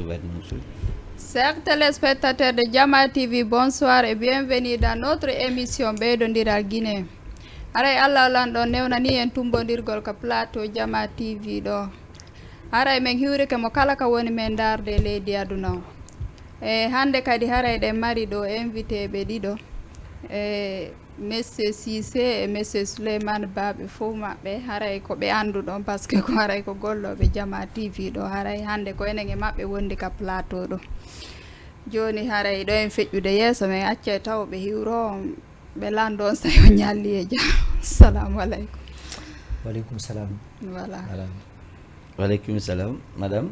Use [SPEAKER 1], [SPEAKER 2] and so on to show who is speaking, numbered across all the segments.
[SPEAKER 1] Chers téléspectateurs de Jama TV, bonsoir et bienvenue dans notre émission Ɓeydodiral Guinée. Aray Allah lanɗo newnani en tumbodirgol ko plateau Jama TV ɗo. Haray men hiwrike mo kala ka woni men darde leydi aduna o. E hande kadi haray ɗen mari ɗo invité ɓe ɗiɗo. Monsieur Cissé et Monsieur Souleymane Baɓe fof maɓɓe haray ko ɓe andu ɗon par ce que ko haray ko golloɓe Jama TV ɗo haray hande ko enen e maɓɓe wondi ka plateau ɗo. Joni haray ɗo en feƴƴude yeeso men acce taw ɓe hiwro ɓe landon sayo ñalli e jam. Assalamu aleykum.
[SPEAKER 2] Waleykum salam.
[SPEAKER 1] Voilà.
[SPEAKER 3] Waleykum salam, madame.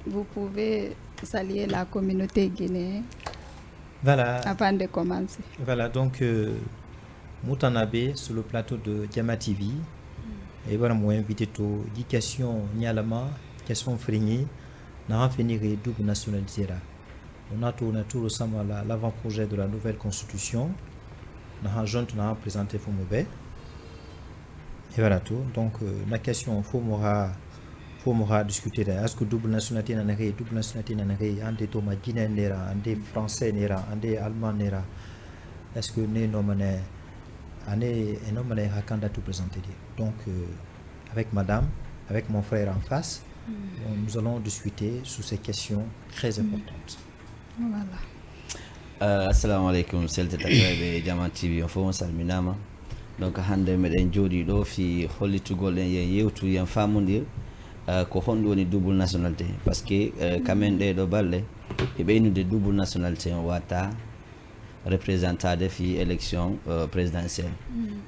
[SPEAKER 1] Vous pouvez saluer la communauté guinéenne.
[SPEAKER 2] Voilà.
[SPEAKER 1] Avant de commencer.
[SPEAKER 2] Voilà, donc Moutanabe sur le plateau de Jama TV. Et voilà, moi invité to éducation Nialama, question frigny, n'a finir double nationalité là. On a tout récemment l'avant-projet de la nouvelle constitution. On a présenté Fomobé. Et voilà tout. Donc la question Fomora discuter. Est-ce que double nationalité n'a rien, double nationalité n'a rien, un des Thomas Guinéen n'era, un des Français n'era, un des Allemands n'era. Est-ce que nous nommons un candidat tout présenté. Donc avec madame, avec mon frère en face, nous allons discuter sur ces questions très importantes.
[SPEAKER 1] Voilà.
[SPEAKER 3] Assalamu alaikum seltataɓe Jama TV on fof on salminama. Donc hande meɗen jooɗi ɗo fi hollitugol en yen yewtu yen famodir ko honɗum woni double nationalité par ce que kamen ɗeɗo balɗe e ɓeynude double nationalité on watta représentade fi élection présidentielle.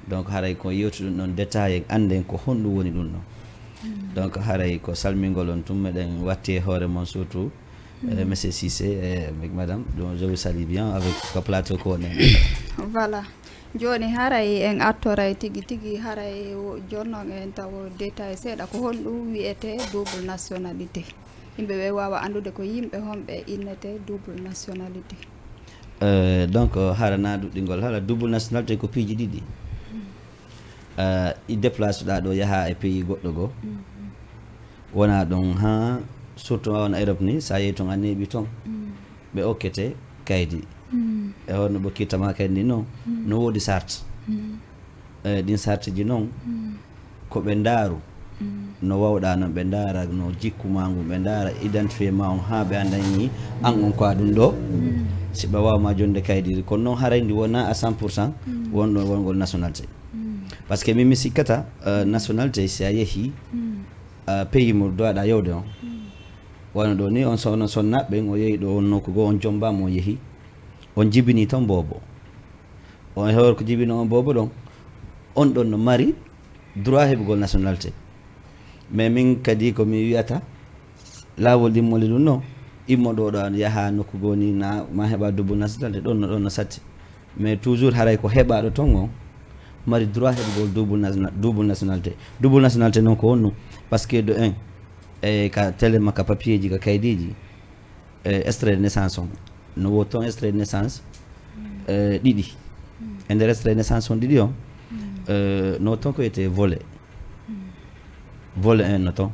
[SPEAKER 3] Donc haray ko yewtuɗum ɗon détail anden ko honɗum woni ɗum ɗon. Donc haray ko salmingol on tum meɗen watti hoore mon surtout Monsieur Cissé et madame, donc je vous salue bien avec le plateau qu'on a.
[SPEAKER 1] Voilà. Joni haray en attoray tigi haray jonnon en taw détail seeɗa ko honɗum wiyete double nationalité. Yimɓe ɓe wawa andude ko yimɓe homɓe innete double nationalité.
[SPEAKER 3] Donc harana ɗuɗɗingol hala double nationalité ko piiji ɗiɗi. I déplace ɗa ɗo yaha e pays goɗɗo go. Wona ɗon ha surtout on Europe ni sa yeyi ton a neeɓi ton ɓe okkete kaydi e honno ɓe kittama kaydi ndi noon no woodi sart ɗin sarti ji noon ko ɓe ndaaru no wawɗa noon ɓe ndaara no jikkuma ngu ɓe ndaara identifié ma on ha ɓe andañi an on ko a ɗum ɗo si ɓe wawma jonde kaydiri kono noon haray ndi wona à 100% wonɗo wongol nationalité par ce que min mi sikkata nationalité si a yeehi pays mo dowaɗa yewde on wano ɗo ni on sonnaɓe o yeehi ɗo on nokku goo on jombama o yeehi on jibini tan bobo on hewr ko jibini on bobo ɗon on ɗon no mari droit heɓugol nationalité mais min kadi komi wiyata laawol immole ɗum noon immo ɗo ɗo yaha nokku goo ni na ma heɓa double nationalité ɗon no satti mais toujours haray ko heɓaɗo ton on mari droit heɓugol double nationalité noon ko honno par ce que de 1 e ka télé makka papier ji ka kaydiji extrait de naissance on no wo ton extrait de naissance ɗiɗi e nder extrait de naissance on ɗiɗi on no ton ko wiyete volet 1 no ton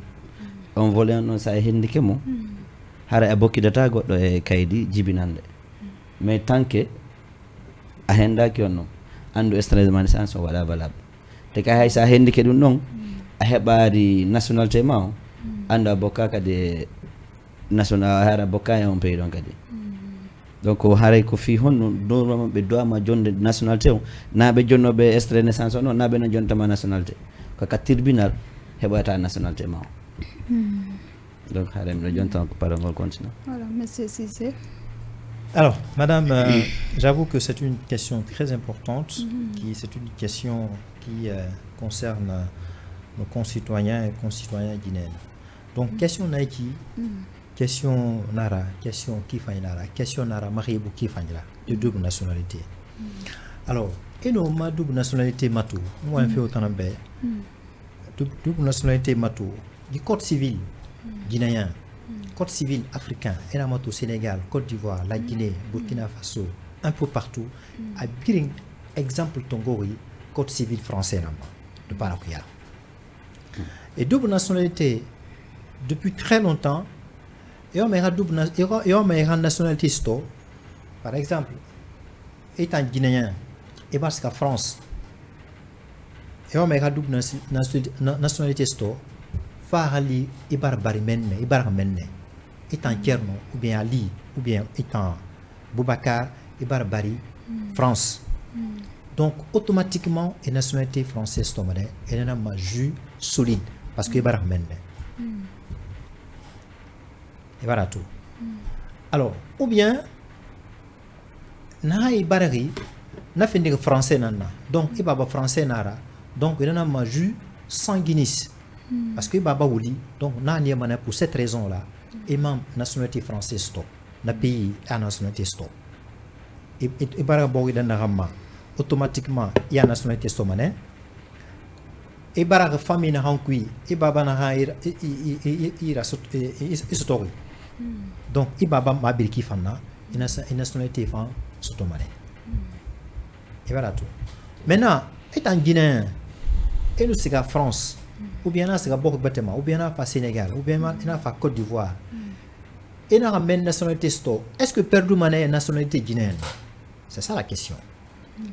[SPEAKER 3] on volet 1 noon sa hendike mo hara a bokkidata goɗɗo e kaydi jibinande mais tant que a hendaki on noon andu extrait de naissance on waɗa valable te kay hay sa hendike ɗum ɗon a heɓari nationalité ma o anda bokka kadi national hara bokka e on pays ɗon kadi donc haray ko fi honno normalement ɓe dowama jonde nationalité o na ɓe jonnoɓe extrait naissance o noon na ɓe no jontama nationalité kaka tribunal heɓata nationalité ma o donc haray miɗo jontan ko parole continue.
[SPEAKER 1] Voilà, monsieur Cissé.
[SPEAKER 2] Alors, madame, j'avoue que c'est une question très importante, c'est une question qui concerne nos concitoyens et concitoyens guinéens. Donc question naiki, question nara, question kifainara, question nara maribu kifainara de double nationalité. Alors, et non ma double nationalité matou, moi un fait autant d'ambé. Double nationalité matou, du code civil guinéen, code civil africain, et la matou Sénégal, Côte d'Ivoire, la Guinée, Burkina Faso, un peu partout. À Biring, exemple Tongori, code civil français là-bas, de Parakuya. Et double nationalité depuis très longtemps, yo me double yo me nationalité sto par exemple étant guinéen et parce que France yo me double nationalité sto fahali ibar bari menne étant Kerno ou bien Ali ou bien étant Boubacar ibar bari France. Donc automatiquement une nationalité française tombe elle a un jus solide parce que ibar menne. Et voilà tout. Alors, ou bien, na ibarari, na fini français nana. Donc, il baba français nara. Donc, il y a un jus sanguinis. Parce que baba ouli. Donc, na ni mané pour cette raison-là. Et même nationalité française stop. Na pays à nationalité stop. Et bara bogi dans ramma. Automatiquement, il y a nationalité stop mané. Et bara famille na hankui. Et baba na ha ira story. Donc, il y a une nationalité fan sotomane. Et voilà tout. Maintenant, étant guinéen, et nous c'est France, ou bien c'est beaucoup bâtiment, ou bien c'est Sénégal, ou bien c'est Côte d'Ivoire. Et nous avons une nationalité sto. Est-ce que Perdou Mané est une nationalité guinéenne? C'est ça la question.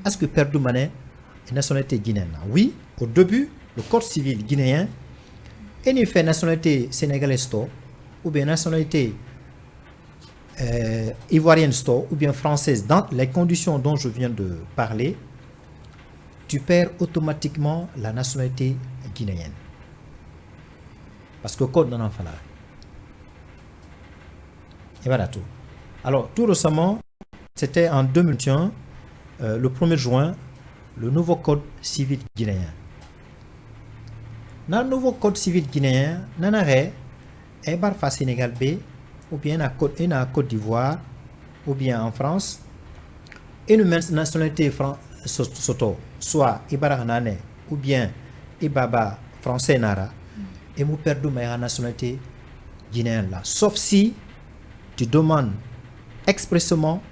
[SPEAKER 2] Est-ce que Perdou Mané est une nationalité guinéenne? Oui, au début, le code civil guinéen, il fait nationalité sénégalaise sto. Ou bien nationalité ivoirienne ou bien française, dans les conditions dont je viens de parler, tu perds automatiquement la nationalité guinéenne. Parce que le code n'en fait là. Et voilà tout. Alors, tout récemment, c'était en 2021, le 1er juin, le nouveau code civil guinéen. Dans le nouveau code civil guinéen, il y a et par Sénégal B, ou bien à Côte d'Ivoire, ou bien en France, et une nationalité soto, soit Ibarra Nane, ou bien Ibaba français Nara, et nous perdons ma nationalité guinéenne là. Sauf si tu demandes expressément,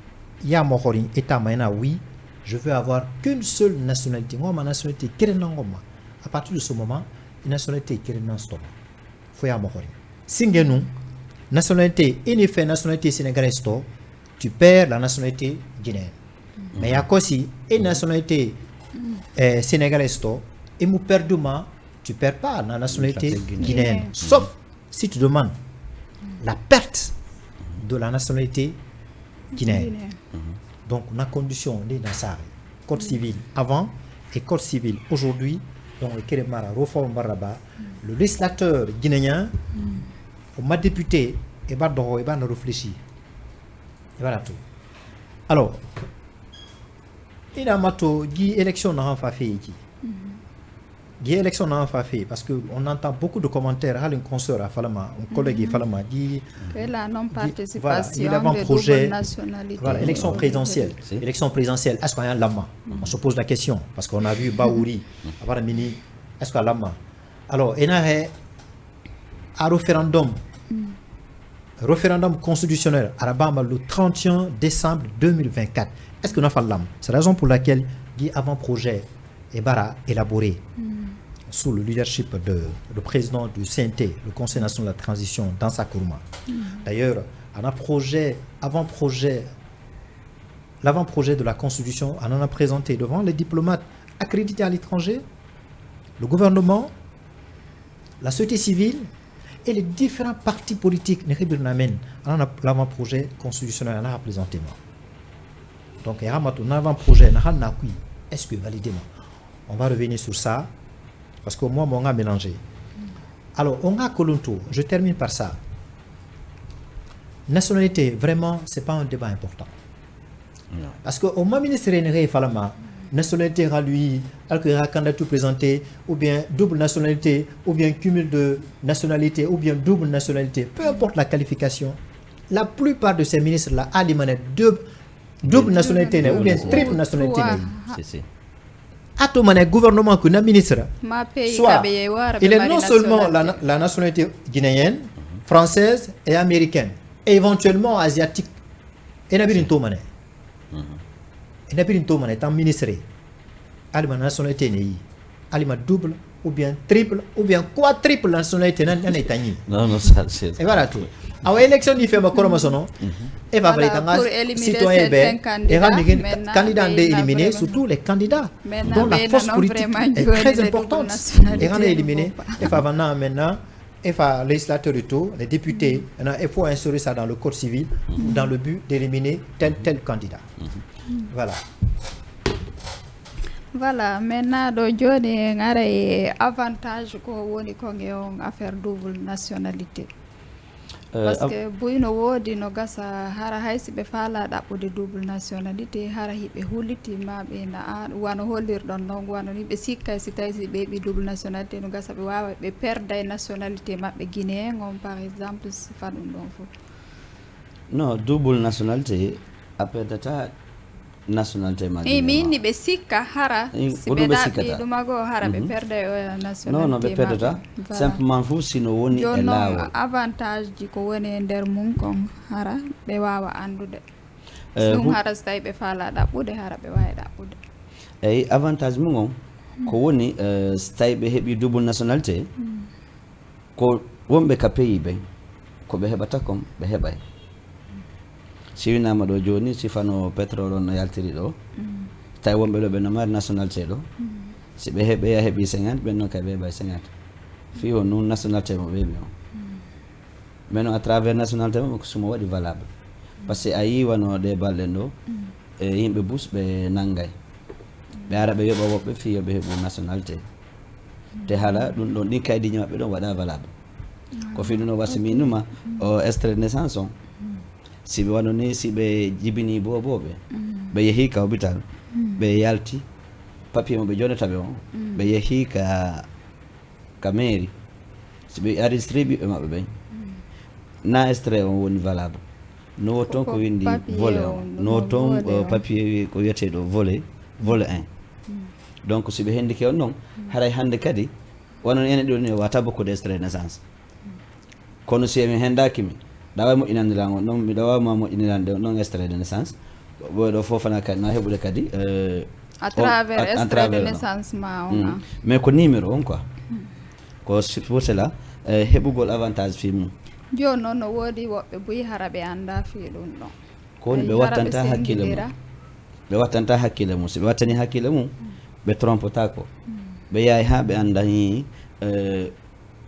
[SPEAKER 2] ya Mohorin, État Maïna, oui, je veux avoir qu'une seule nationalité. Moi, ma nationalité, à partir de ce moment, une nationalité qui est stop. Faut ya Mohorin. Singenou, nationalité, il fait nationalité sénégalaise, tu perds la nationalité guinéenne. Mais il y a aussi une nationalité sénégalaise, et nous perdons, tu ne perds pas la nationalité guinéenne. Sauf si tu demandes la perte de la nationalité guinéenne. Donc, on a condition de Nassari, code civil avant et code civil aujourd'hui, donc le Kérémara, réforme Baraba, le législateur guinéen. Ma député et va réfléchir. Et voilà tout. Alors, il y a une élection dans fait Il y a élection dans fait parce que on entend beaucoup de commentaires à consoeur à Falama, un collègue Falama dit
[SPEAKER 1] la non participation
[SPEAKER 2] de projet
[SPEAKER 1] nationalité.
[SPEAKER 2] Voilà, élection présidentielle. Élection présidentielle, est-ce qu'il y a un lama? On se pose la question parce qu'on a vu Baouri avoir un mini, est-ce qu'il y a un lama? Alors, il y a un référendum constitutionnel à Alabama le 31 décembre 2024. Est-ce que nous avons l'âme? C'est la raison pour laquelle il avant-projet est élaboré sous le leadership du président du CNT, le Conseil national de la transition, dans sa Kourma. D'ailleurs, l'avant-projet de la Constitution, on en a présenté devant les diplomates accrédités à l'étranger, le gouvernement, la société civile, et les différents partis politiques l'avant-projet constitutionnel a présenté. Donc, il y a un avant-projet, est-ce que validé? On va revenir sur ça, parce que moi, on a mélangé. Alors, on a Kolonto, je termine par ça. Nationalité, vraiment, ce n'est pas un débat important. Non. Parce qu'au moment ministre René Falama, nationalité à lui, alors qu'il y a candidature présentée, ou bien double nationalité, ou bien cumul de nationalité, ou bien double nationalité, peu importe la qualification, la plupart de ces ministres-là ont double nationalité, ou bien triple nationalité. Le gouvernement que le ministre, soit il est non seulement la nationalité guinéenne, française et américaine, et éventuellement asiatique. Et il n'y a pas il n'y a pas de ministre. Il y a une nationalité, il y a une double ou bien triple ou bien quadruple nationalité nan tani
[SPEAKER 3] non ça c'est
[SPEAKER 2] et voilà tout awa élection ni fait ma koroma sono et va
[SPEAKER 1] Voilà,
[SPEAKER 2] tanga
[SPEAKER 1] pour éliminer
[SPEAKER 2] citoyen
[SPEAKER 1] certains candidats,
[SPEAKER 2] et
[SPEAKER 1] maintenant,
[SPEAKER 2] candidat
[SPEAKER 1] ben, il a
[SPEAKER 2] éliminer
[SPEAKER 1] vraiment-
[SPEAKER 2] surtout les candidats
[SPEAKER 1] Maintenant,
[SPEAKER 2] dont la
[SPEAKER 1] ben,
[SPEAKER 2] force
[SPEAKER 1] non,
[SPEAKER 2] politique
[SPEAKER 1] vraiment,
[SPEAKER 2] est
[SPEAKER 1] jouer
[SPEAKER 2] très
[SPEAKER 1] les
[SPEAKER 2] importante
[SPEAKER 1] doubles nationalités,
[SPEAKER 2] et on a éliminé
[SPEAKER 1] ne faut pas.
[SPEAKER 2] et va maintenant et va législateur et tout les députés il faut instaurer ça dans le code civil dans le but d'éliminer tel candidat voilà.
[SPEAKER 1] Voilà, maintenant ɗo joni ngara e avantage ko woni kon e on affaire double nationalité parce que buyno woodi no gasa hara haysi ɓe faala ɗaɓɓude double nationalité hara hiɓe hullitima ɓe na wano hollirɗon noon wano ni ɓe sikkay si tawi si ɓe heɓi double nationalité no gasa ɓe wawa ɓe perda e nationalité maɓɓe guinéen on par exemple sifa ɗum ɗon fof
[SPEAKER 3] non double nationalité a perdata nationalité ma
[SPEAKER 1] min ni ɓe sikka hara si ɓe ɗaɓɓi ɗumago hara ɓe perda e nationalité
[SPEAKER 3] non ɓe perdata simplement fof sino woni e laawol
[SPEAKER 1] avantage ji ko woni e nder mum kon hara ɓe wawa andude ɗum hara so tawi ɓe faala ɗaɓɓude hara ɓe wawi ɗaɓɓude
[SPEAKER 3] eyyi avantage mum on ko woni so tawi ɓe heeɓi double nationalité ko wonɓe ka pays ɓe ko ɓe heɓata kon ɓe heɓay si winama ɗo joni sifano pétrole on no yaltiri ɗo tawi wonɓe ɗo ɓe no mari nationalité ɗo si ɓe heeɓe heeɓi 50 ɓen noon kay ɓe heɓay 50 fi o noon nationalité mo ɓeɓi on mais noon à travers nationalité mo ko sumo waɗi valable par ce que a yi wano ɗe balɗen ɗo e yimɓe bus ɓe nanggay ɓe ara ɓe yoɓa woɓɓe fi yoɓe heeɓu nationalité te haala ɗum ɗon ɗin kaydiji maɓɓe ɗon waɗa valable ko fi ɗum ɗo wasimi numa o extrait de naissance on si ɓe wano ni si ɓe jibini boɓoɓe ɓe yeehi ka hôpital ɓe yalti papier mo ɓe jonata ɓe on ɓe yeehi ka mairie si ɓe enregistré ɓiɓɓe maɓɓe ɓen na extrait on woni valable no toon ko windi volet on no toon papier ko wiyeteɗo volet 1 donc si ɓe hendike on noon haray hande kadi wonon ene ɗo ni wata bokkude extrait naissance kono si mi hendakimi ɗawa moƴƴinandiran on ɗon miɗa wawma moƴƴinirande on ɗon extrait de naissance ɓoyɗo fofana kadi na heɓude kadi
[SPEAKER 1] à travers extrait de naissance ma on
[SPEAKER 3] mais ko numéro on quoi ko pour cela heɓugol avantage fi mum
[SPEAKER 1] joni noon no woodi woɓɓe boyi hara ɓe anda fi ɗum ɗon
[SPEAKER 3] ko woni ɓe wattanta hakkille mum ɓe wattanta hakkille mum si ɓe wattani hakkille mum ɓe trompeta ko ɓe yahay ha ɓe andani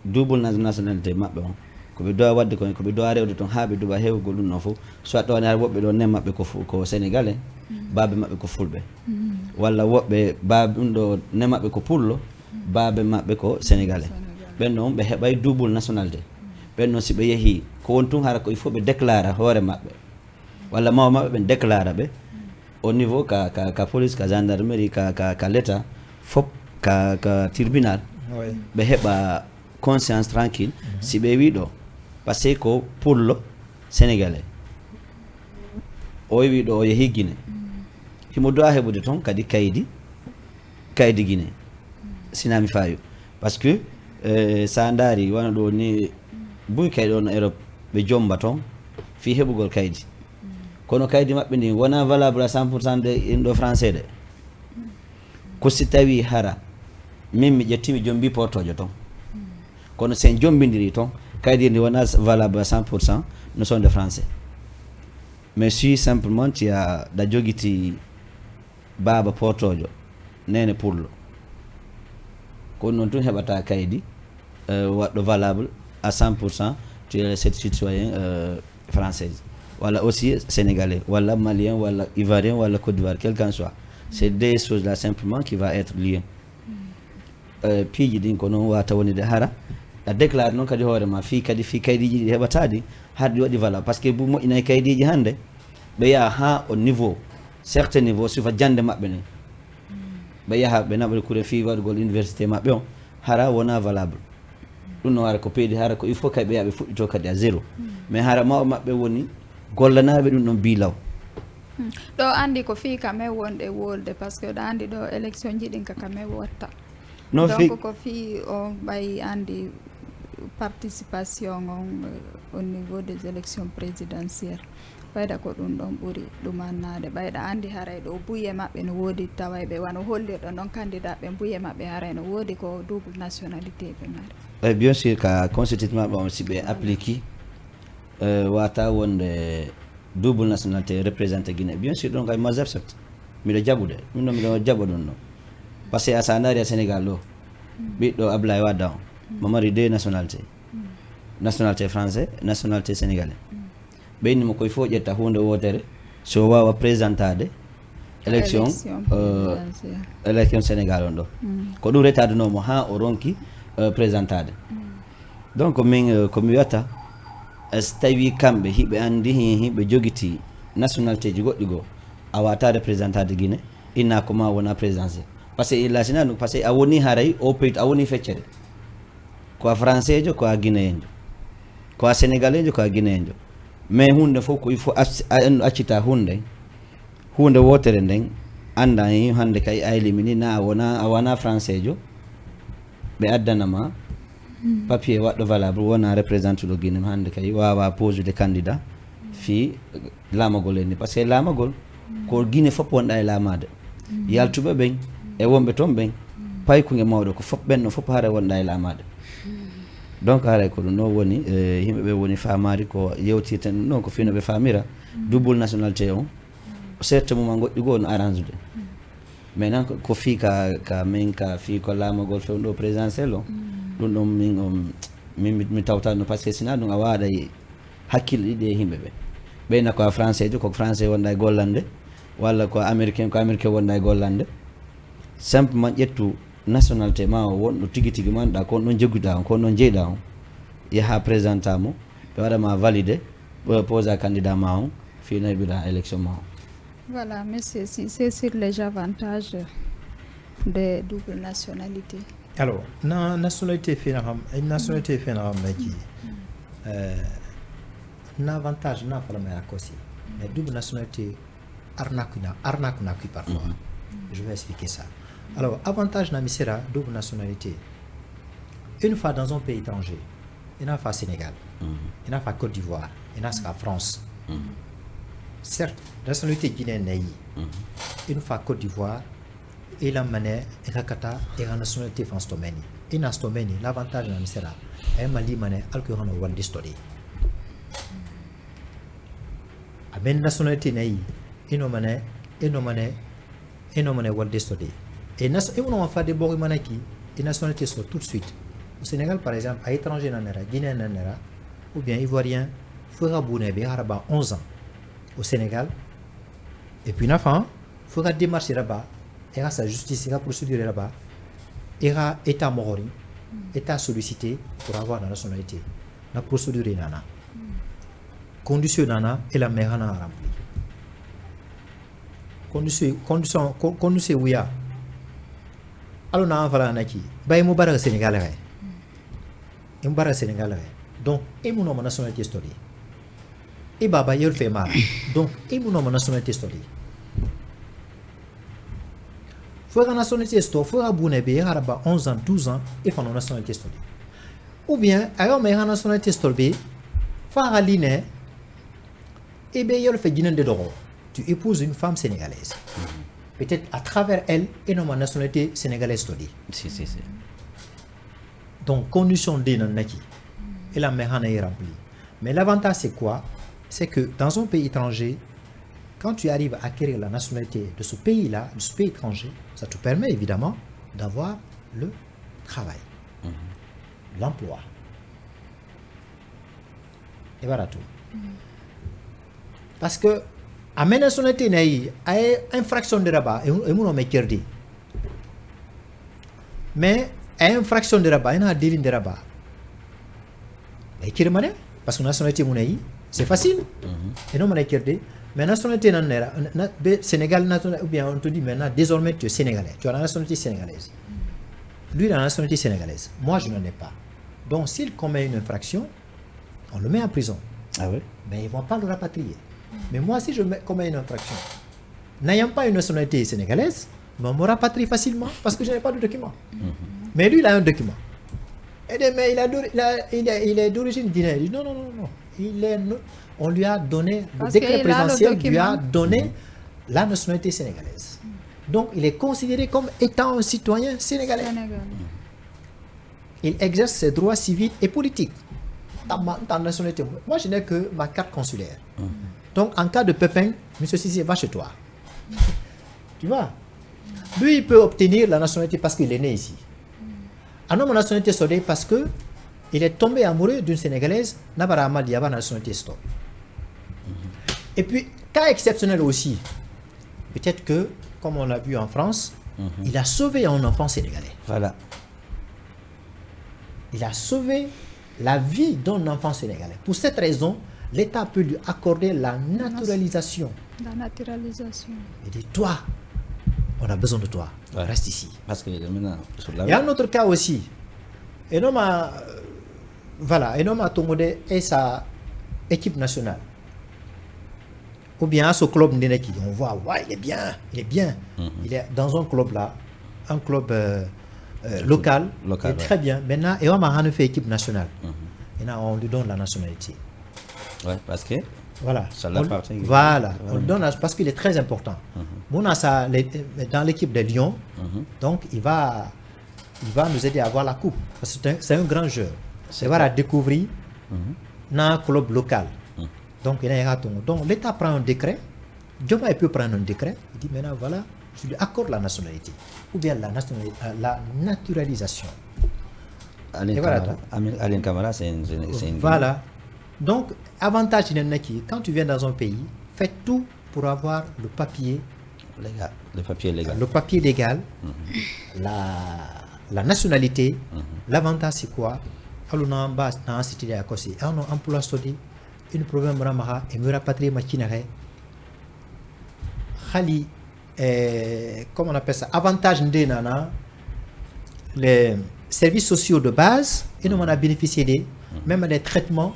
[SPEAKER 3] double nationalité maɓɓe on koɓe dowa wadde ko koɓe dowa rewde toon ha ɓe duɓa hewgol ɗum ɗon fof soit ɗowani har woɓɓe ɗo nen maɓɓe ko sénégalais babe maɓɓe ko fulɓe walla woɓɓe babe ɗum ɗo nen maɓɓe ko pullo babe maɓɓe ko sénégalais ɓen noon ɓe heɓay double nationalité ɓen noon si ɓe yeehi ko won tun hara ko il faut ɓe déclara hoore maɓɓe walla mawa maɓɓe ɓe déclara ɓe au niveau ka police ka gendarmerie ka l'état fop ka tribunal ɓe heɓa conscience tranquille si ɓe wi ɗo par ce que ko pullo sénégalais o wi ɗo o yeehi Guinée himo dowa heɓude toon kadi kaydi Guinée sinami fayu par ce que sa daari wona ɗo ni buy kayɗi on Europe ɓe jomba toon fi heɓugol kaydi kono kaydi maɓɓe ndi wona valable à 100% de inɗo français ɗe ko si tawi hara min mi ƴettimi jombi portojo toon kono sen jombidiri toon kaydi ndi wona valable à 100% no sont de français mais si simplement da jogiti baba portojo nene pullo kono noon tun heɓata kaydi waɗɗo valable à 100% tu es citoyen française walla aussi sénégalais walla malien walla ivoirien walla Côte d'Ivoire quel qu'en soit c'est des choses là simplement qui va être lié piiji ɗin ko noon wata wonide hara a déclare noon kadi hoorema fi kaydiji ɗi heɓatadi har ɗi waɗi valable par ce que bu moƴƴinayi kaydiji hande ɓe yaha ha au niveau certain niveau sifa jande maɓɓe ne ɓe yaha ɓe naɓa kuure fi waɗugol université maɓɓe on hara wona valable ɗum no wara ko peydi hara ko il faut kadi ɓe yaha ɓe fuɗɗito kadi à zéro mais hara mawo maɓɓe woni gollanaɓe ɗum ɗon bilaw
[SPEAKER 1] ɗo andi ko fi kamen wonde wolde par ce que ɗo andi ɗo élection ji ɗin ka kamen wotta
[SPEAKER 3] no
[SPEAKER 1] donc ko fi o ɓayi andi participation on au niveau des élections présidentielles ɓayda ko ɗum ɗon ɓuri ɗumannade ɓayda andi haray ɗo buye maɓɓe no woodi taway ɓe wano hollirɗo noon candidat ɓe buye maɓɓe haray no woodi ko double nationalité ɓe mari.
[SPEAKER 3] Bien sûr ka constitution maɓɓe on si ɓe applique wata wonde double nationalité représenté Guinée bien sûr ɗon kay mo accepte miɗo jaɓude min ɗo miɗo jaɓa ɗum ɗo par ce que a sa naari a Sénégal ɗo ɓiɗɗo Abdoulaye Wade o mo mari deux nationalité nationalité français nationalité sénégalais ɓeynimo koye fof ƴetta hunde wotere so wawa présentade élection Sénégal on ɗo ko ɗum retadunomo ha o ronki présentade donc min komi wiyata so tawi kamɓe hiɓe andi hiɓe jogiti nationalité ji goɗɗi goo a wata représentade Guinée inna ko ma wona présidentiel par ce que illa sina ɗum par ce que a woni haray o pays a woni feccere ko a français jo ko a guinéen jo ko a sénégalais jo ko a guinéen jo mais hunde fof ko il faut accita hunde wotere nden anda hande kay aylimini na a wona français jo ɓe addanama papier waɗɗo valable wona représente ɗo Guinée hande kay wawa posude candidat fi laamagol en ni par ce que laamagol ko Guinée fof wonɗa e laamade yaltuɓe ɓen e wonɓe toon ɓen paykuge mawɗo ko fof ɓenno fof haara wonɗa e laamade donc haray ko ɗum ɗo woni yimɓeɓe woni famari ko yewtirten ɗum ɗon ko fino ɓe famira double nationalité on certes mum a goɗɗi goo no arrange de mais nan ko fi ka min ka fi ko laamagol fewn ɗo présidentiel o ɗum ɗon mi tawtano par ce que sina ɗum a waɗa hakkille ɗiɗi e yimɓeɓe ɓeyna ko a français jo koko français wonɗa e gollande walla ko américain wonɗa e gollande simplement ƴettu nationalité ma o wonɗo tigui tigui manɗa kon ɗon jogguɗa on kon ɗon jeyɗa on yaha présentamo ɓe waɗama validé posa candidat ma on fino heɓira élection ma on.
[SPEAKER 1] Voilà, monsieur, si c'est sur les avantages de double nationalité.
[SPEAKER 2] Alors, na nationalité fenaham naki na avantage na fala mais aussi mais double nationalité arnaque parfois. Je vais expliquer ça. Alors, avantage na misera double nationalité. Une fois dans un pays étranger, il n'a pas Sénégal, il n'a pas Côte d'Ivoire, il n'a pas France. Certes, la nationalité guinéenne est une fois Côte d'Ivoire, et la mané et la kata et la nationalité France Tomeni. Et dans ce domaine, l'avantage de la misera est mali mané alcool en one story. A ben nationalité naï, et no mané one story. Et on fait des bords manaki, et nationalité soit tout de suite. Au Sénégal, par exemple, à étranger nanera, Guinéen nanera, ou bien Ivoirien, fera bounébé, araba 11 ans au Sénégal, et puis l'enfant fera démarcher là-bas, il y aura sa justice, il y aura procédure là-bas, il y aura état morori, état sollicité pour avoir la nationalité. La procédure est nana. Condition nana et la mère nana remplie. Condition où il y a. Alors, on a un valeur naki. Bah, il m'a Sénégalais. Il m'a Sénégalais. Donc, il m'a une nationalité historique. Et baba il fait mal. Donc, il m'a une nationalité historique. Faut une nationalité historique, faut un bonnet, il y a 11 ans, 12 ans, il faut une nationalité historique. Ou bien, alors, mais une nationalité historique, faut un ligne, et bien, il fait Guinée de Doro. Tu épouses une femme sénégalaise. Peut-être à travers elle, et non ma nationalité sénégalaise historique.
[SPEAKER 3] Si.
[SPEAKER 2] Donc, condition D non naki. Et la mère est remplie. Mais l'avantage, c'est quoi? C'est que dans un pays étranger, quand tu arrives à acquérir la nationalité de ce pays-là, de ce pays étranger, ça te permet évidemment d'avoir le travail, l'emploi. Et voilà tout. Parce que, à ma nationalité, il y a une infraction de rabat, et mon nom kerdi. Mais, à une fraction de rabat, il y a un délit de rabat. Et qui est parce que la nationalité, c'est facile. Et non, mon kerdi. Mais la nationalité, Sénégal, ou bien on te dit maintenant, désormais tu es sénégalais, tu as la nationalité sénégalaise. Lui, il a la nationalité sénégalaise. Moi, je n'en ai pas. Donc, s'il commet une infraction, on le met en prison.
[SPEAKER 3] Ah oui?
[SPEAKER 2] Mais ils ne vont pas le rapatrier. Mais moi, si je commets une infraction, n'ayant pas une nationalité sénégalaise, on me rapatrie facilement parce que je n'ai pas de document. Mais lui, il a un document. Et mais il est d'origine guinéenne. Il dit non. on lui a donné,
[SPEAKER 1] Parce
[SPEAKER 2] le décret
[SPEAKER 1] qu'il a le
[SPEAKER 2] présidentiel lui a
[SPEAKER 1] document.
[SPEAKER 2] donné la nationalité sénégalaise. Donc il est considéré comme étant un citoyen sénégalais. Il exerce ses droits civils et politiques. Dans la nationalité. Moi, je n'ai que ma carte consulaire. Donc, en cas de pépin, M. Sissi, va chez toi. Tu vois? Lui, il peut obtenir la nationalité parce qu'il est né ici. Un homme en nationalité sordée parce que il est tombé amoureux d'une Sénégalaise, Nabara Amadi, la nationalité stop. Et puis, cas exceptionnel aussi, peut-être que, comme on l'a vu en France, il a sauvé un enfant sénégalais.
[SPEAKER 3] Voilà.
[SPEAKER 2] Il a sauvé la vie d'un enfant sénégalais. Pour cette raison, l'État peut lui accorder la naturalisation.
[SPEAKER 1] La naturalisation.
[SPEAKER 2] Il dit, toi, on a besoin de toi.
[SPEAKER 3] Ouais.
[SPEAKER 2] Reste ici.
[SPEAKER 3] Parce que maintenant, sur la
[SPEAKER 2] Il y a un autre cas aussi. Un homme a, Tomodé et sa équipe nationale. Ou bien à ce club Ndéneki. On voit, ouais, il est bien. Il est dans un club là, un club local. Il est très bien. Maintenant, et on a fait équipe nationale. Maintenant, on lui donne la nationalité.
[SPEAKER 3] Ouais, parce que
[SPEAKER 2] voilà.
[SPEAKER 3] Ça l'appartient.
[SPEAKER 2] Voilà. On lui donne parce qu'il est très important. Dans l'équipe de Lyon, donc il va nous aider à avoir la coupe. Parce que c'est un grand jeu. Il va la découvrir dans un club local. Donc, l'État prend un décret. Djoma peut prendre un décret. Il dit maintenant, voilà, je lui accorde la nationalité. Ou bien la naturalisation.
[SPEAKER 3] Alain Camara, c'est une.
[SPEAKER 2] Voilà. Donc, avantage, quand tu viens dans un pays, fais tout pour avoir le papier
[SPEAKER 3] légal. Le papier légal.
[SPEAKER 2] Le papier légal, la nationalité. L'avantage, c'est quoi? Alors, on emploi study. Une problème ramaha et me rapatrier ma chinare. Khali, comment on appelle ça? Avantage n'dénana. Les services sociaux de base, et nous on a bénéficié des, même des traitements.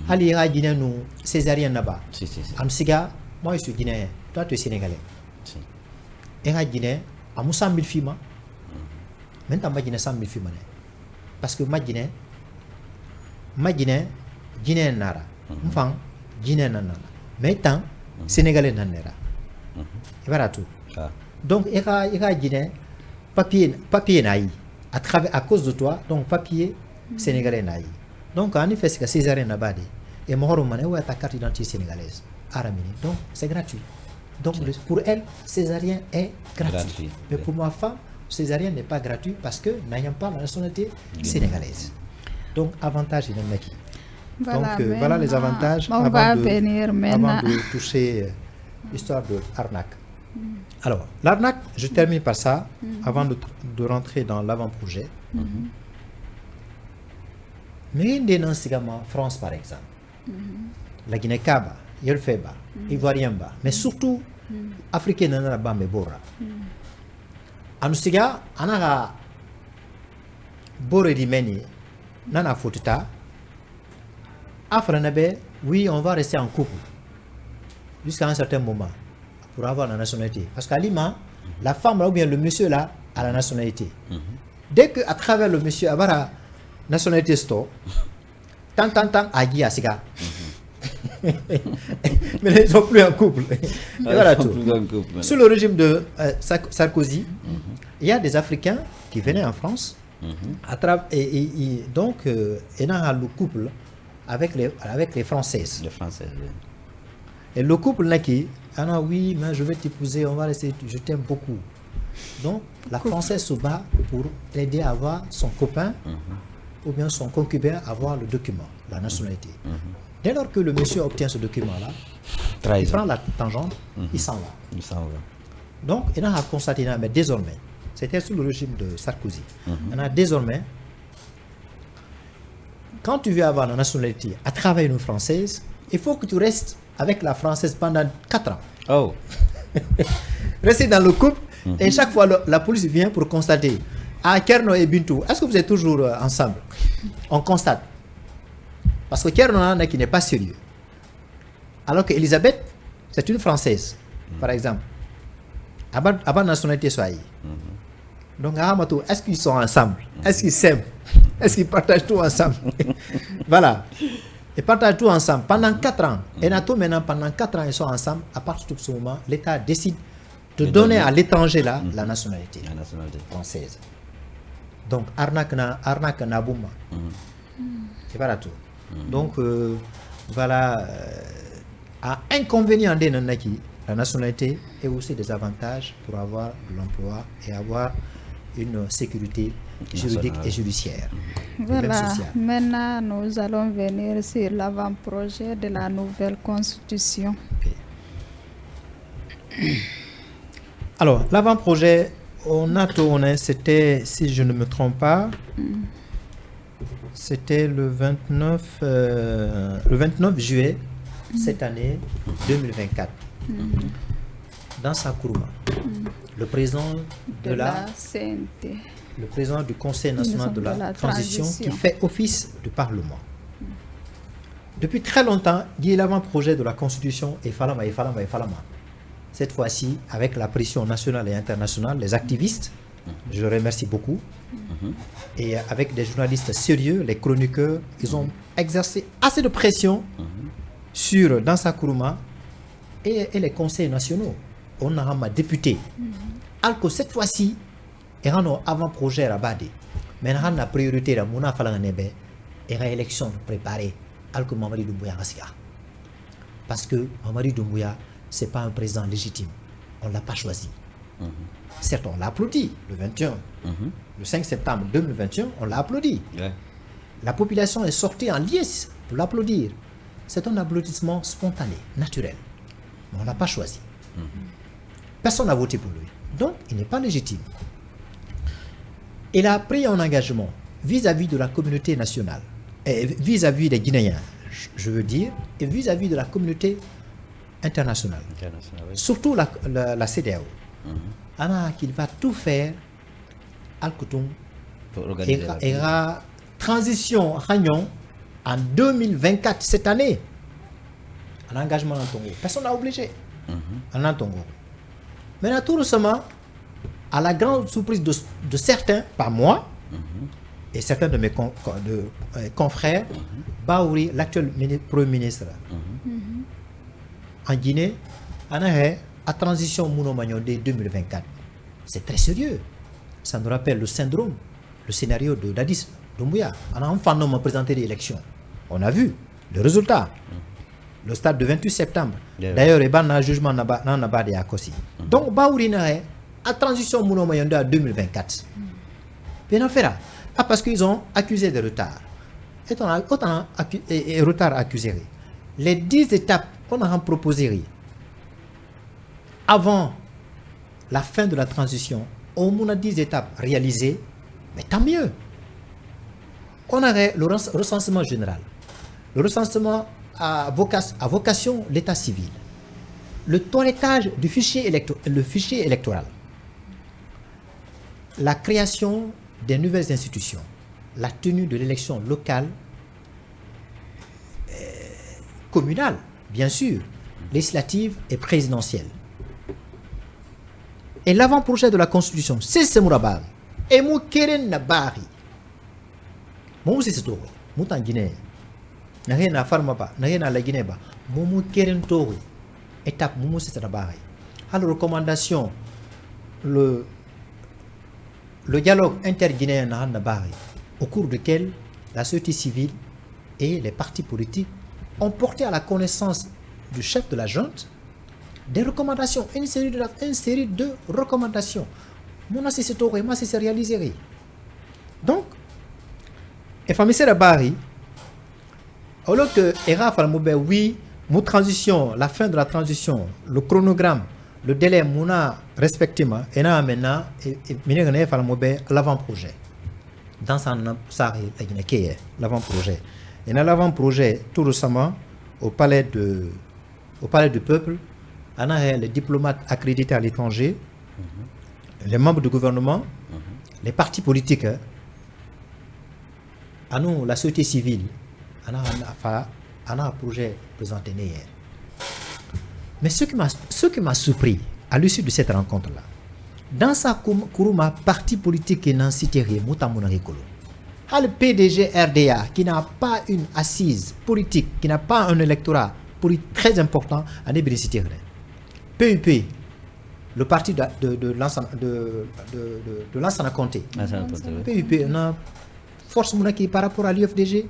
[SPEAKER 2] Ali ira guinéen nous césarien là-bas.
[SPEAKER 3] Si.
[SPEAKER 2] Amsiga, moi je suis guinéen, toi tu es sénégalais.
[SPEAKER 3] Si.
[SPEAKER 2] Ira guinéen, à 100 000 filles, maintenant ma guinéen 100 000 filles. Parce que ma guinéen, guinéen nara. Enfin, guinéen nana. Mais tant, sénégalais nanera. Et voilà tout. Donc, ira guinéen, papier naï. À cause de toi, donc papier sénégalais naï. Donc, en effet, c'est que Césarien n'a pas dit. Et moi, où est ta carte d'identité sénégalaise? Aramini. Donc, c'est gratuit. Donc, pour elle, Césarien est gratuit. Mais pour ma femme, Césarien n'est pas gratuit parce que n'ayant pas la nationalité sénégalaise. Donc, avantage, il y en a qui.
[SPEAKER 1] Voilà,
[SPEAKER 2] donc, voilà les avantages
[SPEAKER 1] avant
[SPEAKER 2] de toucher l'histoire de l'arnaque. Alors, l'arnaque, je termine par ça, avant de rentrer dans l'avant-projet. Mais dans France, par exemple, la Guinée-Kaba, Yelfeba, Ivoirienba, mais surtout, Africain, Nanaba, Mebora. Anusiga, Anara, Bore Dimeni, Nana Fotita, Afranabe, oui, on va rester en couple jusqu'à un certain moment pour avoir la nationalité. Parce qu'à Lima, la femme là, ou bien le monsieur là a la nationalité. Dès qu'à travers le monsieur avoir la nationalité store, tant, Agi Asiga. Mais ils ne sont plus en couple. Voilà tout. Sous le régime de Sarkozy, il y a des Africains qui venaient en France donc il y a le couple avec les Françaises.
[SPEAKER 3] Les Françaises, oui.
[SPEAKER 2] Et le couple là qui, ah non, oui, mais je vais t'épouser, on va rester, je t'aime beaucoup. Donc la Française se bat pour aider à avoir son copain ou bien son concubin à avoir le document, la nationalité. Dès lors que le monsieur obtient ce document-là, il prend la tangente, il s'en va. Donc il a constaté, mais désormais, c'était sous le régime de Sarkozy. Désormais, quand tu veux avoir la nationalité à travers une Française, il faut que tu restes avec la Française pendant 4 ans.
[SPEAKER 3] Oh.
[SPEAKER 2] Rester dans le couple, et chaque fois la police vient pour constater. Ah, Kerno et Bintou, est-ce que vous êtes toujours ensemble? On constate. Parce que Kerno qui n'est pas sérieux. Alors qu'Elisabeth, c'est une Française, par exemple. Avant nationalité soyez. Donc, est-ce qu'ils sont ensemble? Est-ce qu'ils s'aiment? Est-ce qu'ils partagent tout ensemble? Voilà. Ils partagent tout ensemble pendant 4 ans. Et maintenant, pendant 4 ans, ils sont ensemble. À partir de ce moment, l'État décide de donner à l'étranger là la nationalité française. Donc, arnaque na bouma. C'est pas la tout. Donc, voilà. À inconvénient de Nanaki, la nationalité est aussi des avantages pour avoir de l'emploi et avoir une sécurité juridique et judiciaire.
[SPEAKER 1] Voilà, maintenant nous allons venir sur l'avant-projet de la nouvelle constitution.
[SPEAKER 2] Alors, l'avant-projet, on a tourné, c'était, si je ne me trompe pas, c'était le 29 juillet cette année 2024. Dans Sakuruma, le président de la
[SPEAKER 1] CNT.
[SPEAKER 2] Le président du Conseil national de la transition qui fait office de Parlement. Depuis très longtemps, il y a l'avant-projet de la Constitution et Falama. Cette fois-ci, avec la pression nationale et internationale, les activistes, je remercie beaucoup, et avec des journalistes sérieux, les chroniqueurs, ils ont exercé assez de pression sur Dansa Kuruma et les conseils nationaux. On a un député. Alors que cette fois-ci, il y a un avant-projet à Badi. Mais il y a une priorité à Mouna Falanganebe et une élection préparée. Alors que Mamadi Doumbouya Rassia. Parce que Mamadi Doumbouya, ce n'est pas un président légitime. On ne l'a pas choisi. Certes, on l'a applaudi le 21. Le 5 septembre 2021, on l'a applaudi. La population est sortie en liesse pour l'applaudir. C'est un applaudissement spontané, naturel. Mais on ne l'a pas choisi. Personne n'a voté pour lui. Donc, il n'est pas légitime. Il a pris un engagement vis-à-vis de la communauté nationale, et vis-à-vis des Guinéens, je veux dire, et vis-à-vis de la communauté internationale. Oui. Surtout la CEDEAO. Qu'il va tout faire et la transition Ragnon en 2024, cette année, un engagement en Tongo. Personne n'a obligé en Tongo. Maintenant, tout récemment, à la grande surprise de certains, pas moi, et certains de mes confrères, Baouri, l'actuel Premier ministre, en Guinée, on a la transition Mouno-Magnon dès 2024. C'est très sérieux. Ça nous rappelle le syndrome, le scénario de Dadis Doumbouya. On a enfin présenté l'élection. On a vu le résultat. Le stade de 28 septembre. D'ailleurs, il y a un jugement dans le Kosi. Donc, Baouri a la transition Mouno-Magnon en 2024. Bien faire. Parce qu'ils ont accusé de retard. Et retard accusé. Les 10 étapes qu'on a proposées avant la fin de la transition, au moins 10 étapes réalisées, mais tant mieux. On aurait le recensement général, le recensement à vocation l'état civil, le toilettage du fichier électoral, la création des nouvelles institutions, la tenue de l'élection locale, communale, bien sûr, législative et présidentielle. Et l'avant-projet de la Constitution, c'est ce Mourabal. Et Moukeren Nabari. Mou c'est tout. Moutan Guinée. N'a rien à faire, n'a rien à la Guinée. Mou Keren Tori. Étape Mou c'est Nabari. Alors, recommandation, le dialogue interguinéen à Nabari, au cours duquel la société civile et les partis politiques ont porté à la connaissance du chef de la junte des recommandations, une série de recommandations. Mon assistant et moi c'est réalisé. Donc, et famille Bari, au lieu que Era Falmoube, oui, mon transition, la fin de la transition, le chronogramme, le délai, mon respectivement, et là maintenant, et Minéré Falmoube, l'avant-projet. Dans sa l'avant-projet. Et dans l'avant-projet, tout récemment, au palais du peuple, on a les diplomates accrédités à l'étranger, les membres du gouvernement, les partis politiques, à nous, la société civile, on a un projet présenté hier. Mais ce qui m'a surpris à l'issue de cette rencontre-là, dans sa Kuruma, parti politique et non cité Moutamuna Rikolo, Le PDG RDA, qui n'a pas une assise politique, qui n'a pas un électorat politique très important, à Nébrisité. PUP, le parti de Lansana Conté. PUP, on a force monarchie par rapport à l'UFDG,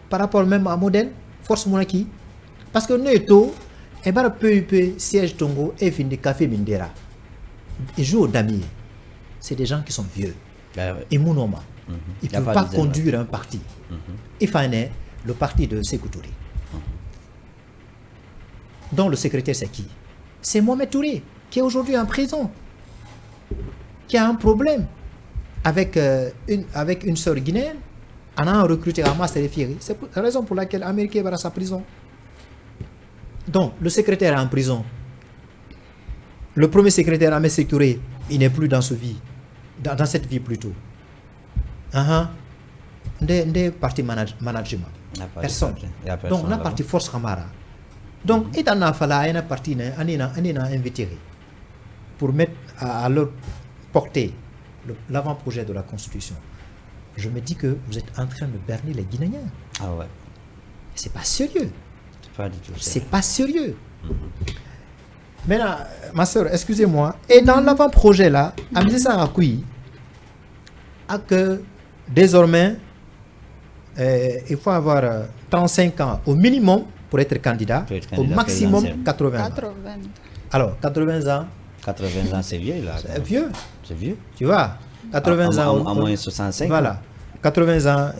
[SPEAKER 2] par rapport même à Modèle, force monarchie. Parce que nous, et bien, PUP, siège Tongo, et fin de café Mindera. Ils jouent au damier. C'est des gens qui sont vieux. Et Mounoma. Ils ne peuvent pas conduire un parti. Il faut le parti de Sékou Touré. Donc le secrétaire, c'est qui? C'est Mohamed Touré, qui est aujourd'hui en prison, qui a un problème avec une sœur guinéenne. On a recruté Hamas et Fieri. C'est la raison pour laquelle l'Américain va à sa prison. Donc le secrétaire est en prison. Le premier secrétaire, Ahmed Sékou Touré, il n'est plus dans cette vie plutôt. Des partis management. Personne. Donc, on a parti force Kamara. Donc, il y a un parti qui a invité pour mettre à leur portée l'avant-projet de la Constitution. Je me dis que vous êtes en train de berner les Guinéens.
[SPEAKER 3] Ah ouais.
[SPEAKER 2] C'est pas sérieux. C'est pas sérieux. Maintenant, ma soeur, excusez-moi. Et dans l'avant-projet là, ça a qui que désormais, il faut avoir 35 ans au minimum pour être candidat, au maximum 80 ans. Alors, 80 ans.
[SPEAKER 3] 80 ans, c'est vieux là.
[SPEAKER 2] C'est vieux.
[SPEAKER 3] C'est vieux.
[SPEAKER 2] Tu vois, 80 ans.
[SPEAKER 3] À moins 65.
[SPEAKER 2] Voilà. 80 ans,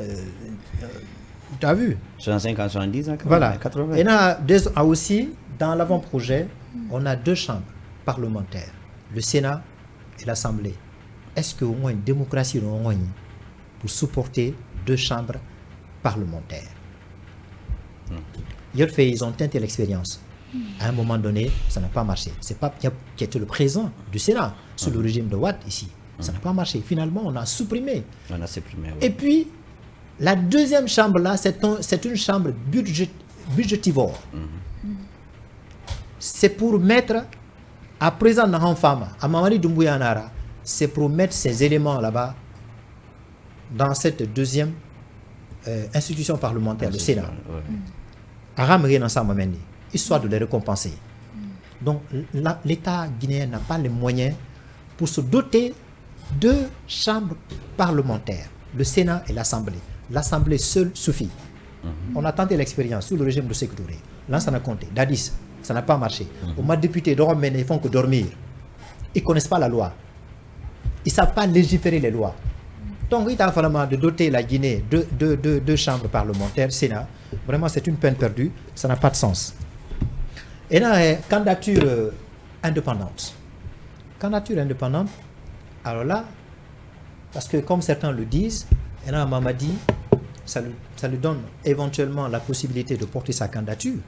[SPEAKER 2] tu as vu.
[SPEAKER 3] 65 ans, 70 ans.
[SPEAKER 2] Voilà.
[SPEAKER 3] 80.
[SPEAKER 2] Et là, aussi, dans l'avant-projet, on a 2 chambres parlementaires, le Sénat et l'Assemblée. Est-ce qu'au moins une démocratie pour supporter 2 chambres parlementaires? Ils ont tenté l'expérience. À un moment donné, ça n'a pas marché. C'est pas qui était le président du Sénat sous le régime de Wade ici. Ça n'a pas marché. Finalement, on a supprimé.
[SPEAKER 3] On a supprimé. Oui.
[SPEAKER 2] Et puis, la deuxième chambre là, c'est une chambre budgétivore. C'est pour mettre à présent dans femme, à Mamadi Doumbouya Nara, c'est pour mettre ces éléments là-bas dans cette deuxième institution parlementaire, le Sénat. Aramri dans sa mameni, histoire de les récompenser. Donc l'État guinéen n'a pas les moyens pour se doter de 2 chambres parlementaires, le Sénat et l'Assemblée. L'Assemblée seule suffit. On a tenté l'expérience sous le régime de Sékou Touré. Là, ça n'a compté. Dadis, ça n'a pas marché. Au moins députés dorment, ils font que dormir. Ils ne connaissent pas la loi. Ils ne savent pas légiférer les lois. Donc, il a fallu de doter la Guinée de 2 chambres parlementaires, Sénat. Vraiment, c'est une peine perdue. Ça n'a pas de sens. Et là, candidature indépendante. Candidature indépendante, alors là, parce que comme certains le disent, et là, Mamadi, ça lui donne éventuellement la possibilité de porter sa candidature,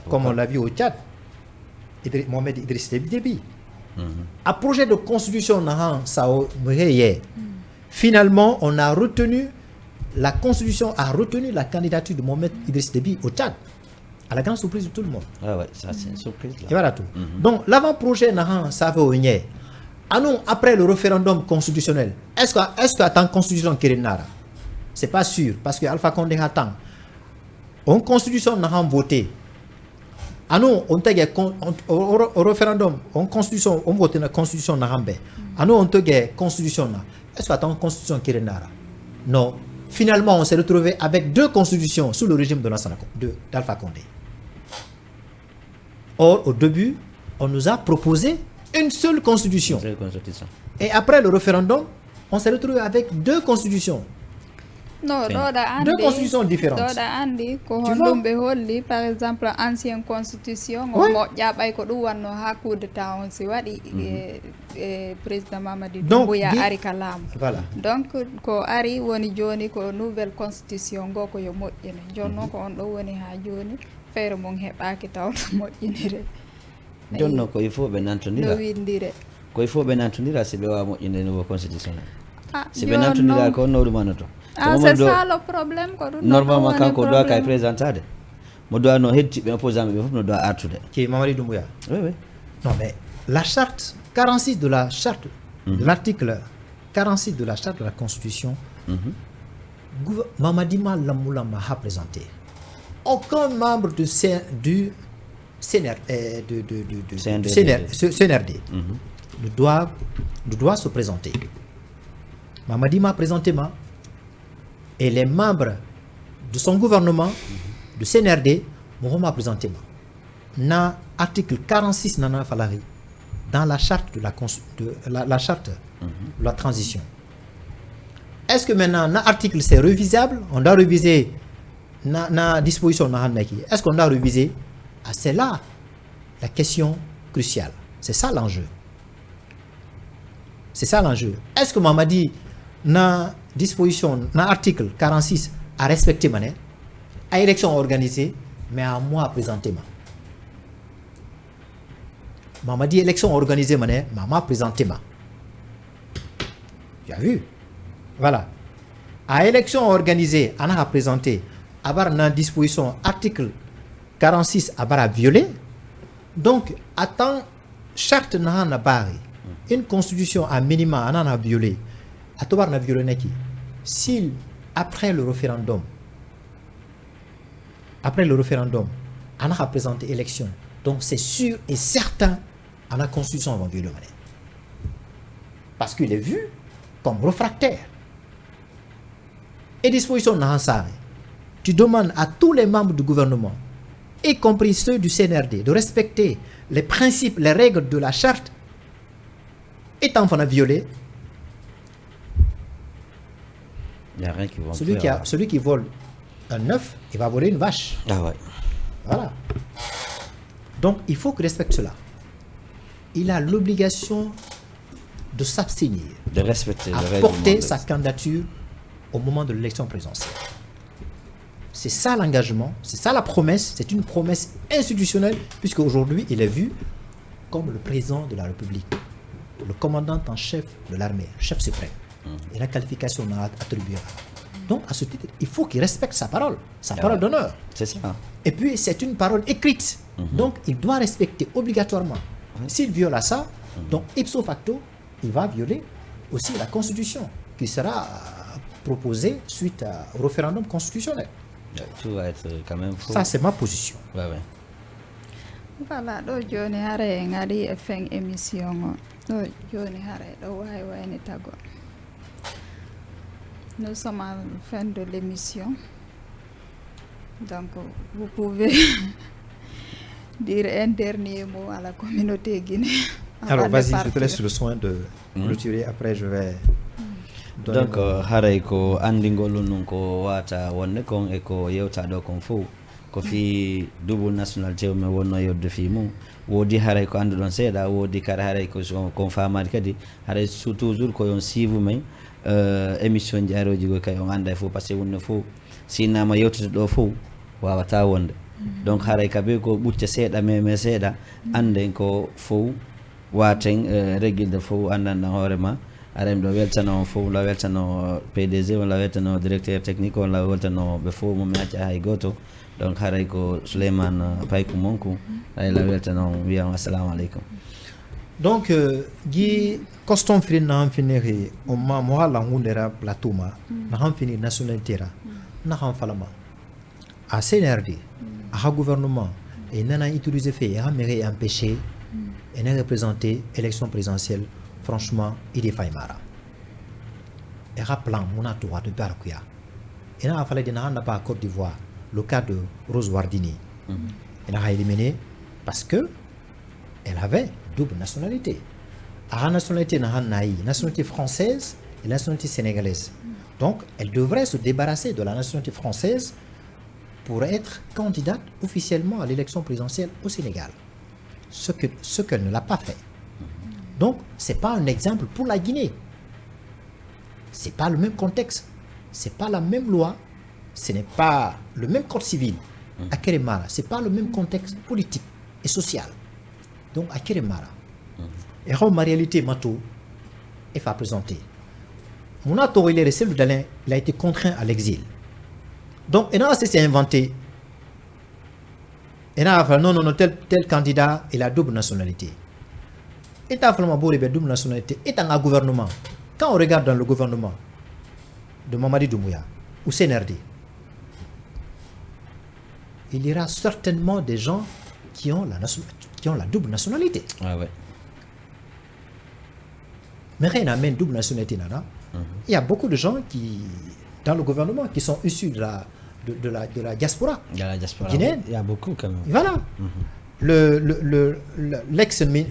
[SPEAKER 2] comme on l'a vu au Tchad, Mohamed Idriss Déby. Un projet de constitution, finalement, on a retenu, la constitution a retenu la candidature de Mohamed Idriss Déby au Tchad, à la grande surprise de tout le monde.
[SPEAKER 3] Ah ouais, ça c'est une surprise là.
[SPEAKER 2] Et voilà tout. Donc, l'avant-projet, ça va au Nier. Après le référendum constitutionnel, est-ce que attend constitution Kirinara? C'est pas sûr, parce que Alpha Condé attend. En constitution, on a voté. Au référendum, en constitution, on vote la constitution Narambe. On a constitution. Est-ce que attend constitution Kirinara? Non. Finalement, on s'est retrouvé avec 2 constitutions sous le régime d'Alpha Condé. Or, au début, on nous a proposé une seule constitution. Et après le référendum, on s'est retrouvé avec 2 constitutions.
[SPEAKER 1] Non,
[SPEAKER 2] 2 constitutions différentes.
[SPEAKER 1] Par exemple, ancienne constitution, président Mamadi Doumbouya ari kalam.
[SPEAKER 2] Voilà.
[SPEAKER 1] Donc ko ari woni joni ko nouvelle constitution go ko yo moƴƴine jonno ko on ɗo woni ha joni feere mon heɓaki taw moƴƴinire
[SPEAKER 3] jonno ko il faut ɓe nantodira
[SPEAKER 1] no windire
[SPEAKER 3] ko il faut ɓe nantodira si ɓe wawa moƴƴinde nouveau constitution si ɓe nantodira ko onno ɗumanoto
[SPEAKER 1] c'est ça le problème ko ɗum
[SPEAKER 3] normalement kanko doit kay présentade mo doit no heddi ɓe opposant ɓe fof no doit artude
[SPEAKER 2] qui est Mamadi Doumbouya.
[SPEAKER 3] Oui, oui.
[SPEAKER 2] Non, mais la charte 46 de la charte, de l'article 46 de la charte de la Constitution, Mamadi Lamoula m'a présenté. Aucun membre du CNRD ne doit se présenter. Mamadi m'a présenté et les membres de son gouvernement, du CNRD, m'a présenté na article 46 nana falari dans la charte de la charte de la transition. Est-ce que maintenant l'article c'est révisable? On doit réviser na disposition na est-ce qu'on doit réviser? C'est là la question cruciale. C'est ça l'enjeu. C'est ça l'enjeu. Est-ce que Mamadi na disposition na article 46 a respecté mané à élection organisée mais à moi à présenter Mamadi élection organisée mané maman présenté tu as vu voilà à élection organisée on a présenté avoir na disposition article 46 a violé donc attends charte na bari une constitution à minima on a violé à tobar na violé neki s'il après le référendum on a présenté élection donc c'est sûr et certain à la constitution va violer parce qu'il est vu comme réfractaire et disposition na tu demandes à tous les membres du gouvernement y compris ceux du CNRD de respecter les principes, les règles de la charte étant violé.
[SPEAKER 3] Il n'y a rien qui va
[SPEAKER 2] celui qui vole un œuf, il va voler une vache.
[SPEAKER 3] Ah ouais.
[SPEAKER 2] Voilà. Donc, il faut qu'il respecte cela. Il a l'obligation de s'abstenir,
[SPEAKER 3] de respecter
[SPEAKER 2] à porter sa candidature au moment de l'élection présidentielle. C'est ça l'engagement, c'est ça la promesse, c'est une promesse institutionnelle, puisque aujourd'hui, il est vu comme le président de la République, le commandant en chef de l'armée, chef suprême. Et la qualification n'a attribuée. Donc, à ce titre, il faut qu'il respecte sa parole d'honneur.
[SPEAKER 3] C'est ça.
[SPEAKER 2] Et puis, c'est une parole écrite. Donc, il doit respecter obligatoirement. S'il viole ça, donc, ipso facto, il va violer aussi la Constitution, qui sera proposée suite au référendum constitutionnel.
[SPEAKER 3] Tout va être quand même faux.
[SPEAKER 2] Ça, c'est ma position.
[SPEAKER 3] Ouais, ouais.
[SPEAKER 1] Voilà, do joni hare ngari e fin émission do joni hare do way ni tago. Nous sommes à la fin de l'émission. Donc, vous pouvez dire un dernier mot à la communauté guinéenne.
[SPEAKER 2] Alors, vas-y, je te laisse le soin de clôturer. Après, je vais...
[SPEAKER 3] Donc, haray ko andigol nun ko wata wonne kon e ko yewta do kon fo ko fi double nationalité me wonno yodde fi mum wodi haray ko andu don seeda wodi kare haray ko kon famade kadi haray toujours ko yon suivu men émission jaaroji go kay on anda fo parce que wonno fo sinama yewtude do fo wawata wonde donc haray kabe ko bucce seeda me seeda anden ko fo waten régilde fo andan hoorema arem do weltano fo la weltano PDG wala weltano directeur technique wala weltano be fo mo meacha hay goto donc haray ko Souleymane Paykou Monkou ay la weltano wiya assalamu alaikum.
[SPEAKER 2] Donc gi custom free na finiri o ma mo hala ngundera plateau ma na han finir nationalité ra na han falama a CNRD a gouvernement et nana utilisé fait a méré empêcher et n'a représenté élection présidentielle. Franchement, il est faimara. Et rappelant mon atoua de Barakuya. Et là, il fallait dire n'a pas à Côte d'Ivoire le cas de Rose Wardini. Elle a éliminé parce que elle avait double nationalité. La nationalité nationalité française et la nationalité sénégalaise. Donc, elle devrait se débarrasser de la nationalité française pour être candidate officiellement à l'élection présidentielle au Sénégal. Ce qu'elle ne l'a pas fait. Donc, ce n'est pas un exemple pour la Guinée. Ce n'est pas le même contexte. Ce n'est pas la même loi. Ce n'est pas le même code civil. À Kérémara, ce n'est pas le même contexte politique et social. Donc, à Kérémara. Et en réalité, Mato, il faut présenter. Mon ato, il est resté le Dalin, il a été contraint à l'exil. Donc, il a s'est inventé. Il a dit non, tel candidat, il a double nationalité. Et double nationalité est un gouvernement. Quand on regarde dans le gouvernement de Mamadi Doumbouya, ou CNRD, il y aura certainement des gens qui ont la double nationalité.
[SPEAKER 3] Ah ouais.
[SPEAKER 2] Mais rien n'amène double nationalité, nana. Il y a beaucoup de gens qui, dans le gouvernement, qui sont issus de la diaspora.
[SPEAKER 3] Il y a la diaspora
[SPEAKER 2] guinéenne.
[SPEAKER 3] Il y a beaucoup quand même.
[SPEAKER 2] Voilà.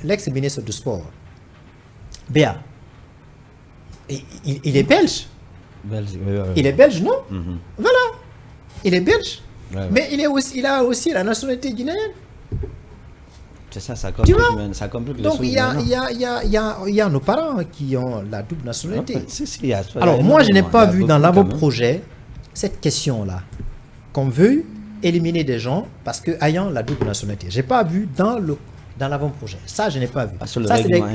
[SPEAKER 2] L'ex-ministre du sport, Béa, il est belge. Il est belge, non? Voilà. Il est belge.
[SPEAKER 3] Ouais.
[SPEAKER 2] Mais il a aussi la nationalité guinéenne.
[SPEAKER 3] C'est ça, ça complique, ça complique les choses.
[SPEAKER 2] Donc il y a nos parents qui ont la double nationalité. Alors moi je n'ai pas vu dans l'avant-projet cette question-là, qu'on veut éliminer des gens parce que ayant la double nationalité. J'ai pas vu dans l'avant-projet. Ça je n'ai pas vu.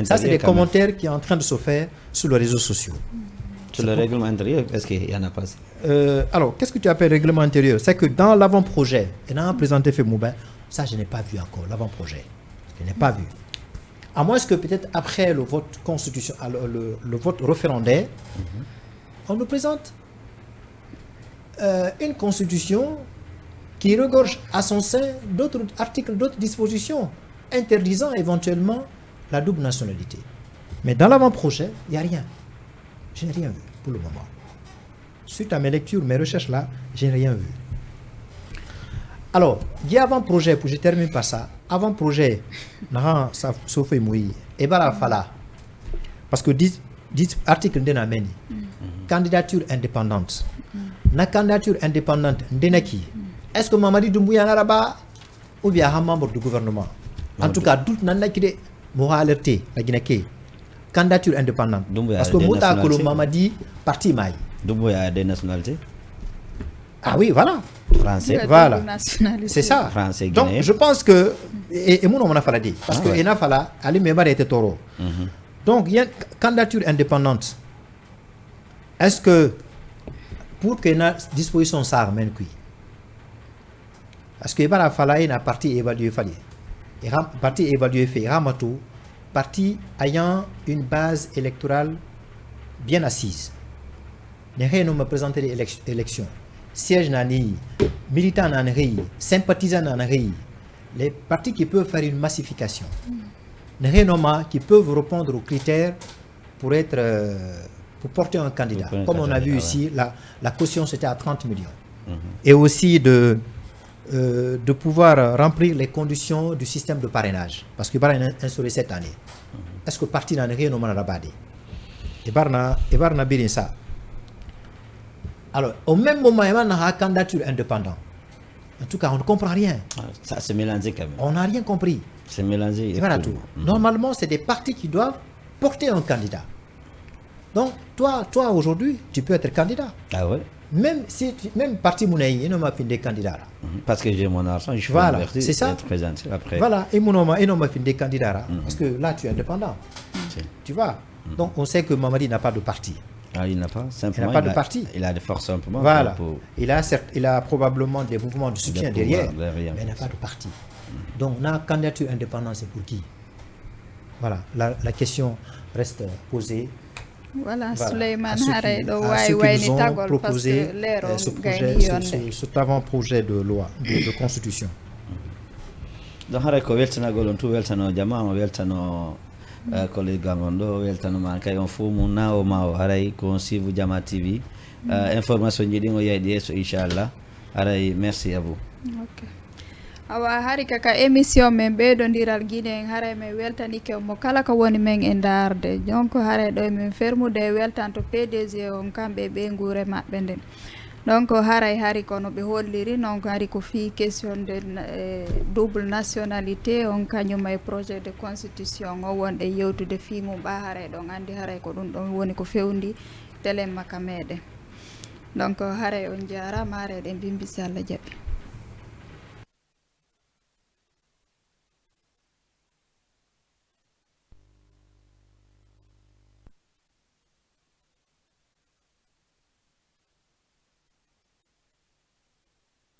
[SPEAKER 2] Ça c'est des commentaires qui sont en train de se faire sur les réseaux sociaux.
[SPEAKER 3] Sur le règlement intérieur, est-ce qu'il y en a pas?
[SPEAKER 2] Alors, qu'est-ce que tu appelles règlement intérieur? C'est que dans l'avant-projet, et dans présenté fait Moubin, ça je n'ai pas vu encore, l'avant-projet. Je n'ai pas vu. À moins que peut-être après le vote constitution, le vote référendaire, on nous présente une constitution qui regorge à son sein d'autres articles, d'autres dispositions interdisant éventuellement la double nationalité. Mais dans l'avant-projet, il n'y a rien. Je n'ai rien vu pour le moment. Suite à mes lectures, mes recherches là, je n'ai rien vu. Alors, il y a avant-projet, je termine par ça. Avant-projet, Sophie Moui, et Bara Fala. Parce que 10 articles de Nameni, candidature indépendante. La candidature indépendante, Ndenaki. Est-ce que Mamadi Doumbouya Naraba ou bien un membre du gouvernement? En tout cas, tout n'a qui m'aura alerté, la Guinée. Candidature indépendante. Parce que Mouta Kolo Mamadi, parti Maï.
[SPEAKER 3] Doumbouya a des nationalités?
[SPEAKER 2] Ah oui, voilà.
[SPEAKER 3] Français.
[SPEAKER 2] Voilà. C'est ça.
[SPEAKER 3] Français,
[SPEAKER 2] donc je pense que, et mon nom a fallu dire, parce que il a fallu aller me battre taureau. Donc il y a une candidature indépendante. Est-ce que pour que la disposition ça amène qui? Parce que il va falloir une partie évaluée fallait. Et partie évaluée fait Ramatou, parti ayant une base électorale bien assise. Les gens me présenter les élections. Siège nani, militants nani, sympathisants nani, les partis qui peuvent faire une massification. Les gens qui peuvent répondre aux critères pour être pour porter un candidat. Comme on a vu ici, la caution c'était à 30 millions. Et aussi de pouvoir remplir les conditions du système de parrainage. Parce que Barna instauré cette année. Est-ce que le parti n'a rien au Manarabadi? Et Barna Birin ça. Alors, au même moment, il y a une candidature indépendante. En tout cas, on ne comprend rien.
[SPEAKER 3] Ça, c'est mélangé quand même.
[SPEAKER 2] On n'a rien compris.
[SPEAKER 3] C'est mélangé.
[SPEAKER 2] Et voilà tout. Normalement, c'est des partis qui doivent porter un candidat. Donc, toi aujourd'hui, tu peux être candidat.
[SPEAKER 3] Ah ouais?
[SPEAKER 2] Même parti Mounaï, il n'a pas fait des candidats.
[SPEAKER 3] Parce que j'ai mon argent, je suis
[SPEAKER 2] voilà,
[SPEAKER 3] c'est
[SPEAKER 2] ça.
[SPEAKER 3] Être présenté après.
[SPEAKER 2] Voilà, et mon il n'a pas fait des candidats. Parce que là, tu es indépendant. Tu vois? Donc, on sait que Mamadi n'a pas de parti.
[SPEAKER 3] Ah, il n'a pas, simplement,
[SPEAKER 2] il n'a pas de parti.
[SPEAKER 3] Il a des forces simplement.
[SPEAKER 2] Voilà. Il a probablement des mouvements de soutien derrière, mais il n'a pas de parti. Donc, la candidature indépendante, c'est pour qui? Voilà, la question reste posée.
[SPEAKER 1] Voilà, Souleymane
[SPEAKER 2] Haré nous ont proposé cet avant-projet de loi, de constitution.
[SPEAKER 3] Donc, Haré ko weltanagol on tout weltano jama on weltano collègue Amondo weltano man kay on fu mu nawo mawo haray ko suivre Jama TV information ji dingo yeyde so inchallah haray merci à vous.
[SPEAKER 1] OK. Awa hari kaka émission men ɓeydodiral Guinée haray men weltanike mo kala ko woni men e darde donc haray ɗo min fermude weltanto PDG on kamɓe ɓe guure maɓɓe nden donc haray hari kono ɓe holliri donc hari ko fi question de double nationalité on kañum e projet de constitution o wonɗe yewtude fimum ɓa haray ɗon andi haray ko ɗum ɗon woni ko fewndi télé makka meɗen donc haray on jarama haray ɗen bimbisi Allah jaɓi.